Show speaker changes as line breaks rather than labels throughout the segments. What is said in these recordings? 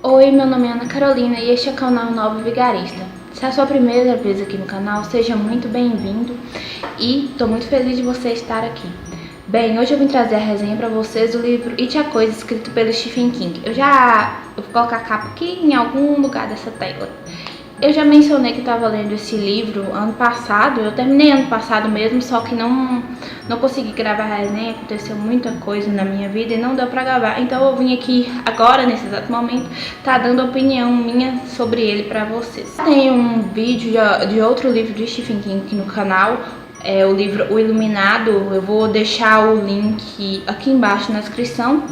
Oi, meu nome é Ana Carolina e este é o canal Nova Vigarista. Se é a sua primeira vez aqui no canal, seja muito bem-vindo e estou muito feliz de você estar aqui. Bem, hoje eu vim trazer a resenha para vocês do livro It a Coisa, escrito pelo Stephen King. Eu vou colocar a capa aqui em algum lugar dessa tela. Eu já mencionei que estava lendo esse livro ano passado, eu terminei ano passado mesmo, só que não consegui gravar a resenha, aconteceu muita coisa na minha vida e não deu pra gravar. Então eu vim aqui agora, nesse exato momento, tá dando opinião minha sobre ele pra vocês. Tem um vídeo de outro livro de Stephen King aqui no canal, o livro O Iluminado. Eu vou deixar o link aqui embaixo na descrição.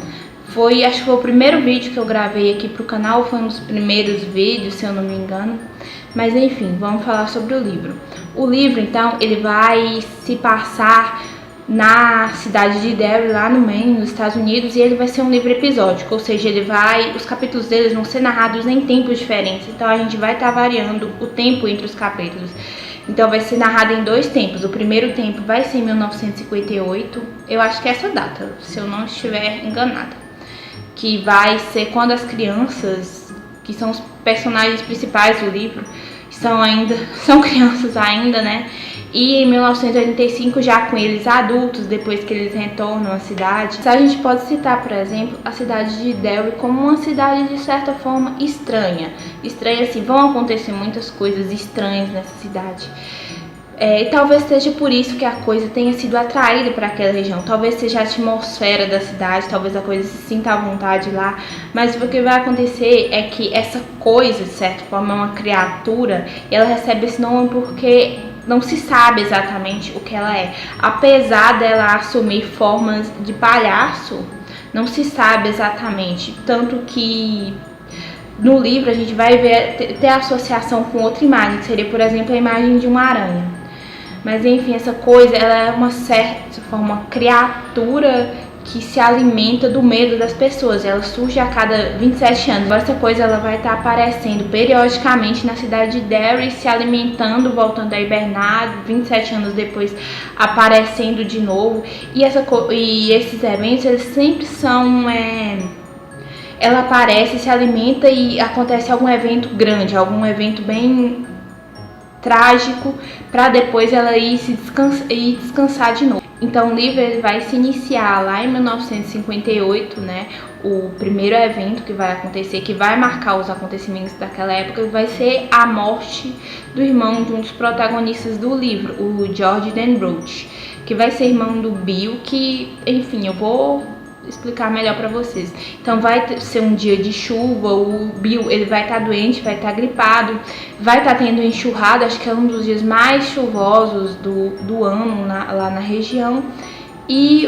Acho que foi o primeiro vídeo que eu gravei aqui pro canal, foi um dos primeiros vídeos, se eu não me engano. Mas enfim, vamos falar sobre o livro. O livro, então, ele vai se passar na cidade de Derry, lá no Maine, nos Estados Unidos, e ele vai ser um livro episódico, ou seja, os capítulos deles vão ser narrados em tempos diferentes, então a gente vai estar variando o tempo entre os capítulos. Então vai ser narrado em dois tempos. O primeiro tempo vai ser em 1958, eu acho que é essa data, se eu não estiver enganada, que vai ser quando as crianças, que são os personagens principais do livro, são crianças ainda, né? E em 1985, já com eles adultos, depois que eles retornam à cidade. A gente pode citar, por exemplo, a cidade de Derry como uma cidade de certa forma estranha. Estranha assim, vão acontecer muitas coisas estranhas nessa cidade. E talvez seja por isso que a coisa tenha sido atraída para aquela região. Talvez seja a atmosfera da cidade, talvez a coisa se sinta à vontade lá. Mas o que vai acontecer é que essa coisa, de certa forma, é uma criatura, e ela recebe esse nome porque não se sabe exatamente o que ela é. Apesar dela assumir formas de palhaço, não se sabe exatamente. Tanto que no livro a gente vai ter a associação com outra imagem, que seria, por exemplo, a imagem de uma aranha. Mas enfim, essa coisa, ela é uma certa forma, uma criatura que se alimenta do medo das pessoas. Ela surge a cada 27 anos. Agora essa coisa ela vai estar aparecendo periodicamente na cidade de Derry, se alimentando, voltando a hibernar, 27 anos depois aparecendo de novo. E esses eventos, eles sempre são... Ela aparece, se alimenta e acontece algum evento grande, algum evento bem trágico, para depois ela ir descansar de novo. Então o livro ele vai se iniciar lá em 1958, né? O primeiro evento que vai acontecer, que vai marcar os acontecimentos daquela época, vai ser a morte do irmão de um dos protagonistas do livro, o George Denbrough, que vai ser irmão do Bill, que, enfim, eu vou explicar melhor para vocês. Então vai ser um dia de chuva, o Bill ele vai estar doente, vai estar gripado, vai estar tendo enxurrada, acho que é um dos dias mais chuvosos do ano lá na região. E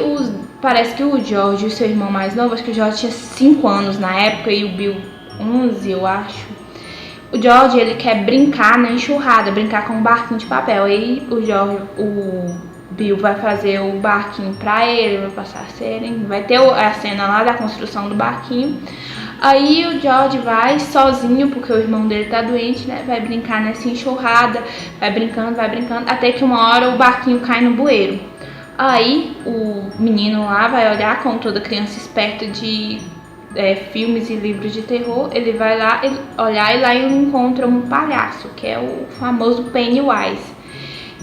parece que o George, o seu irmão mais novo, acho que o George tinha 5 anos na época e o Bill 11, eu acho. O George ele quer brincar na enxurrada, brincar com um barquinho de papel. Aí o Bill vai fazer o barquinho pra ele, vai passar a cena, vai ter a cena lá da construção do barquinho. Aí o George vai sozinho, porque o irmão dele tá doente, né? Vai brincar nessa enxurrada, vai brincando, até que uma hora o barquinho cai no bueiro. Aí o menino lá vai olhar, como toda criança esperta de filmes e livros de terror, ele vai lá olhar e lá ele encontra um palhaço, que é o famoso Pennywise.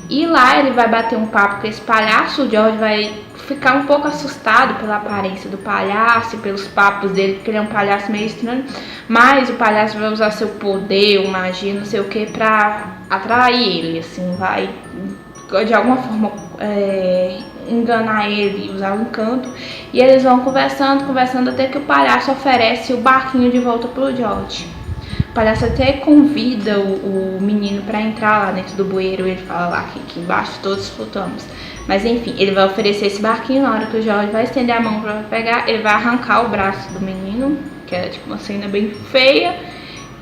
E lá ele vai bater um papo com esse palhaço. O George vai ficar um pouco assustado pela aparência do palhaço e pelos papos dele, porque ele é um palhaço meio estranho. Mas o palhaço vai usar seu poder, magia, não sei o que, pra atrair ele, assim, vai de alguma forma enganar ele, usar um encanto. E eles vão conversando até que o palhaço oferece o barquinho de volta pro George. O palhaço até convida o menino para entrar lá dentro do bueiro. Ele fala lá que aqui embaixo todos flutuamos. Mas enfim, ele vai oferecer esse barquinho. Na hora que o George vai estender a mão para pegar, ele vai arrancar o braço do menino, que é tipo uma cena bem feia,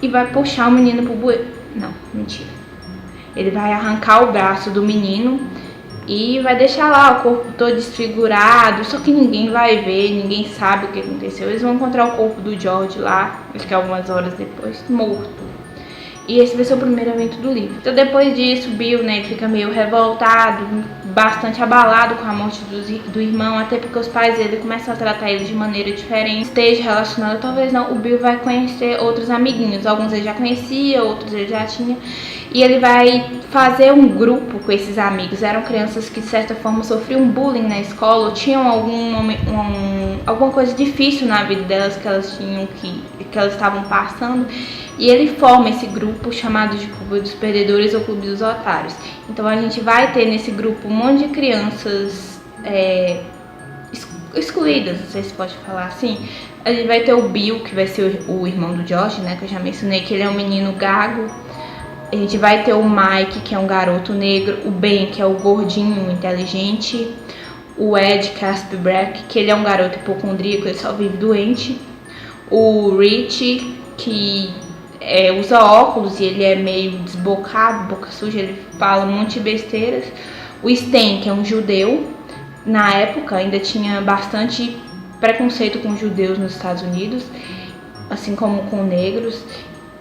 e vai puxar o menino pro bueiro. Não, mentira. Ele vai arrancar o braço do menino e vai deixar lá o corpo todo desfigurado, só que ninguém vai ver, ninguém sabe o que aconteceu. Eles vão encontrar o corpo do George lá, acho que algumas horas depois, morto. E esse vai ser o primeiro evento do livro. Então depois disso, Bill, né, ele fica meio revoltado, bastante abalado com a morte do irmão, até porque os pais dele começam a tratar ele de maneira diferente. Esteja relacionado, talvez não, o Bill vai conhecer outros amiguinhos. Alguns ele já conhecia, outros ele já tinha. E ele vai fazer um grupo com esses amigos. Eram crianças que de certa forma sofriam bullying na escola, ou tinham alguma coisa difícil na vida delas que elas estavam passando. E ele forma esse grupo chamado de Clube dos Perdedores ou Clube dos Otários. Então a gente vai ter nesse grupo um monte de crianças excluídas, não sei se pode falar assim. A gente vai ter o Bill, que vai ser o irmão do George, né, que eu já mencionei, que ele é um menino gago. A gente vai ter o Mike, que é um garoto negro, o Ben, que é o gordinho inteligente, o Ed Caspbrack, que ele é um garoto hipocondríaco, ele só vive doente, o Rich, que usa óculos e ele é meio desbocado, boca suja, ele fala um monte de besteiras, o Stan, que é um judeu. Na época ainda tinha bastante preconceito com judeus nos Estados Unidos, assim como com negros.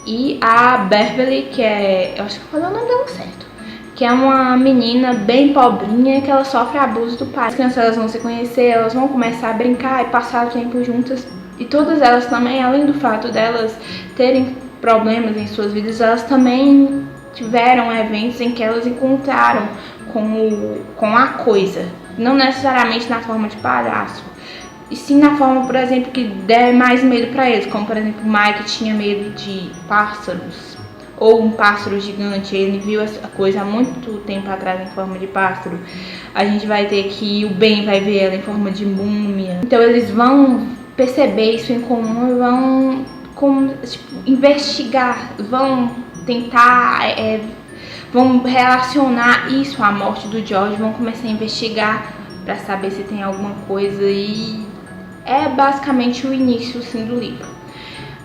E a Beverly, que eu acho que eu falei o nome dela certo, que é uma menina bem pobrinha que ela sofre abuso do pai. As crianças elas vão se conhecer, elas vão começar a brincar e passar o tempo juntas. E todas elas também, além do fato delas terem problemas em suas vidas, elas também tiveram eventos em que elas encontraram com a coisa. Não necessariamente na forma de palhaço, e sim na forma, por exemplo, que der mais medo para eles, como por exemplo o Mike tinha medo de pássaros, ou um pássaro gigante, ele viu essa coisa há muito tempo atrás em forma de pássaro. A gente vai ter que o Ben vai ver ela em forma de múmia. Então eles vão perceber isso em comum e vão investigar, vão tentar, vão relacionar isso à morte do George, vão começar a investigar para saber se tem alguma coisa, e é basicamente o início sim, do livro.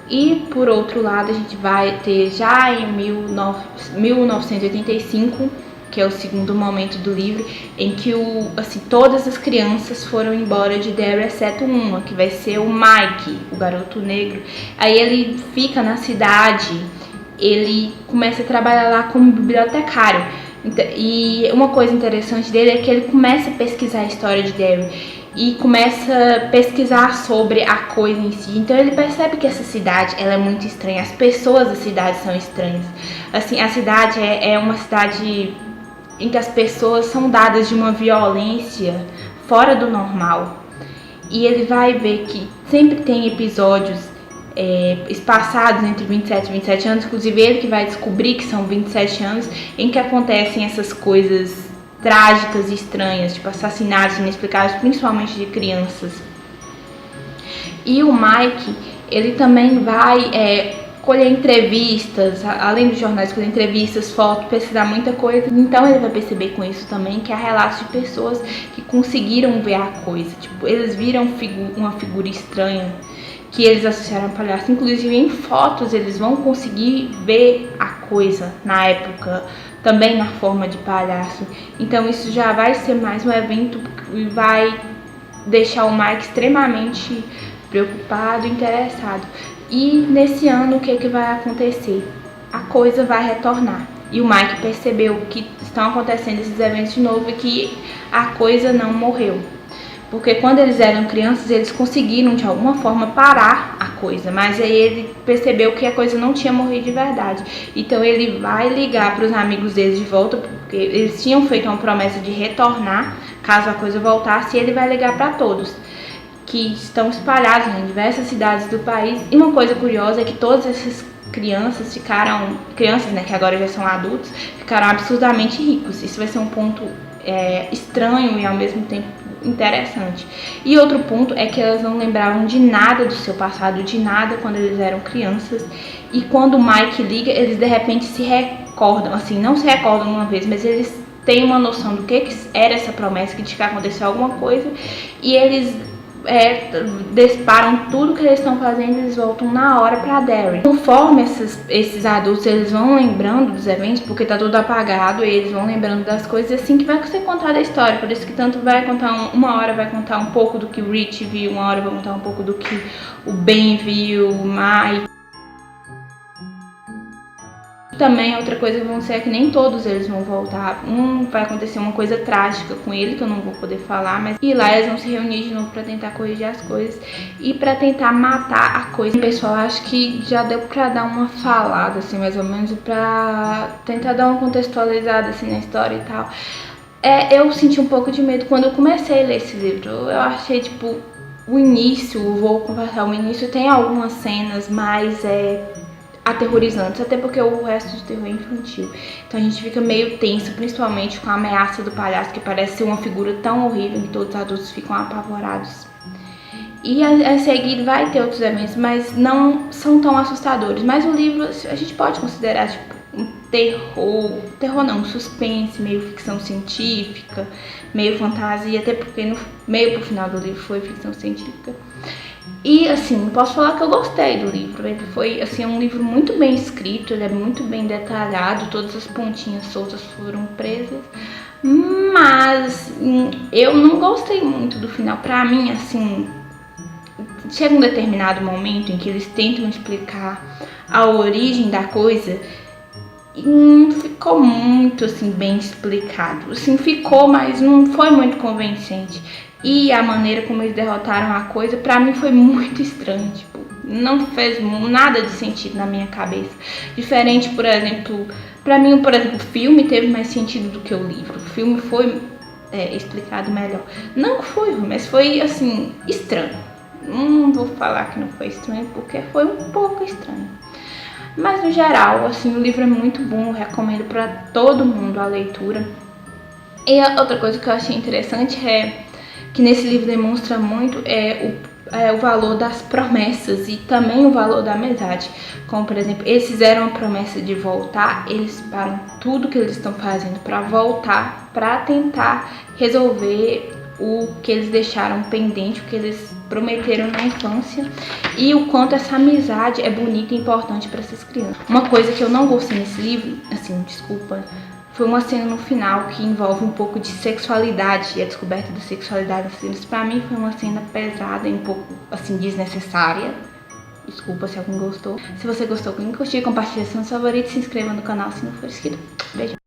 E por outro lado a gente vai ter já em 1985, que é o segundo momento do livro, em que todas as crianças foram embora de Derry, exceto uma, que vai ser o Mike, o garoto negro. Aí ele fica na cidade, ele começa a trabalhar lá como bibliotecário. E uma coisa interessante dele é que ele começa a pesquisar a história de Derry e começa a pesquisar sobre a coisa em si. Então ele percebe que essa cidade ela é muito estranha, as pessoas da cidade são estranhas. Assim, a cidade é uma cidade em que as pessoas são dadas de uma violência fora do normal. E ele vai ver que sempre tem episódios espaçados entre 27 e 27 anos, inclusive ele que vai descobrir que são 27 anos, em que acontecem essas coisas trágicas e estranhas, tipo assassinatos inexplicáveis, principalmente de crianças. E o Mike, ele também vai colher entrevistas, além dos jornais, colher entrevistas, fotos, pesquisar muita coisa. Então ele vai perceber com isso também que há relatos de pessoas que conseguiram ver a coisa, tipo, eles viram uma figura estranha que eles associaram a palhaço. Inclusive em fotos eles vão conseguir ver a coisa na época, também na forma de palhaço. Então isso já vai ser mais um evento e vai deixar o Mike extremamente preocupado e interessado. E nesse ano o que vai acontecer? A coisa vai retornar. E o Mike percebeu que estão acontecendo esses eventos de novo e que a coisa não morreu. Porque quando eles eram crianças, eles conseguiram de alguma forma parar a coisa, mas aí ele percebeu que a coisa não tinha morrido de verdade. Então ele vai ligar para os amigos deles de volta, porque eles tinham feito uma promessa de retornar caso a coisa voltasse, e ele vai ligar para todos que estão espalhados em diversas cidades do país. E uma coisa curiosa é que todas essas crianças né, que agora já são adultos, ficaram absurdamente ricos. Isso vai ser um ponto estranho e ao mesmo tempo interessante. E outro ponto é que elas não lembravam de nada do seu passado, de nada quando eles eram crianças. E quando o Mike liga, eles de repente se recordam, assim, não se recordam uma vez, mas eles têm uma noção do que era essa promessa, que tinha que acontecer alguma coisa, e eles disparam tudo que eles estão fazendo, eles voltam na hora pra Derry. Conforme esses adultos eles vão lembrando dos eventos, porque tá tudo apagado, e eles vão lembrando das coisas, assim que vai ser contada a história. Por isso que tanto vai contar uma hora vai contar um pouco do que o Rich viu, uma hora vai contar um pouco do que o Ben viu, o Mike. também outra coisa que vão ser é que nem todos eles vão voltar. Vai acontecer uma coisa trágica com ele, que eu não vou poder falar, mas e lá eles vão se reunir de novo pra tentar corrigir as coisas e pra tentar matar a coisa. Pessoal, acho que já deu pra dar uma falada, assim, mais ou menos, pra tentar dar uma contextualizada, assim, na história e tal. Eu senti um pouco de medo quando eu comecei a ler esse livro. Eu achei, tipo, o início, vou conversar, o início tem algumas cenas mais aterrorizantes, até porque o resto do terror é infantil. Então a gente fica meio tenso, principalmente com a ameaça do palhaço, que parece ser uma figura tão horrível que todos os adultos ficam apavorados. E a seguir vai ter outros eventos, mas não são tão assustadores. Mas o livro a gente pode considerar tipo um terror não, um suspense, meio ficção científica, meio fantasia, até porque no meio pro final do livro foi ficção científica. E assim, posso falar que eu gostei do livro. Ele foi assim, um livro muito bem escrito, ele é muito bem detalhado, todas as pontinhas soltas foram presas. Mas eu não gostei muito do final. Pra mim, assim, chega um determinado momento em que eles tentam explicar a origem da coisa e não ficou muito assim bem explicado. Assim, ficou, mas não foi muito convincente. E a maneira como eles derrotaram a coisa, pra mim foi muito estranho, tipo, não fez nada de sentido na minha cabeça. Diferente, por exemplo, pra mim, por exemplo, o filme teve mais sentido do que o livro. O filme foi explicado melhor. Não foi ruim, mas foi, assim, estranho. Não vou falar que não foi estranho, porque foi um pouco estranho. Mas no geral, assim, o livro é muito bom, eu recomendo pra todo mundo a leitura. E a outra coisa que eu achei interessante que nesse livro demonstra muito o valor das promessas e também o valor da amizade. Como, por exemplo, eles fizeram a promessa de voltar, eles param tudo que eles estão fazendo para voltar, para tentar resolver o que eles deixaram pendente, o que eles prometeram na infância e o quanto essa amizade é bonita e importante para essas crianças. Uma coisa que eu não gostei nesse livro, assim, desculpa, foi uma cena no final que envolve um pouco de sexualidade e a descoberta da sexualidade das crianças. Pra mim foi uma cena pesada e um pouco, assim, desnecessária. Desculpa se alguém gostou. Se você gostou, curtir, compartilhe seus favoritos, se inscreva no canal se não for inscrito. Beijo.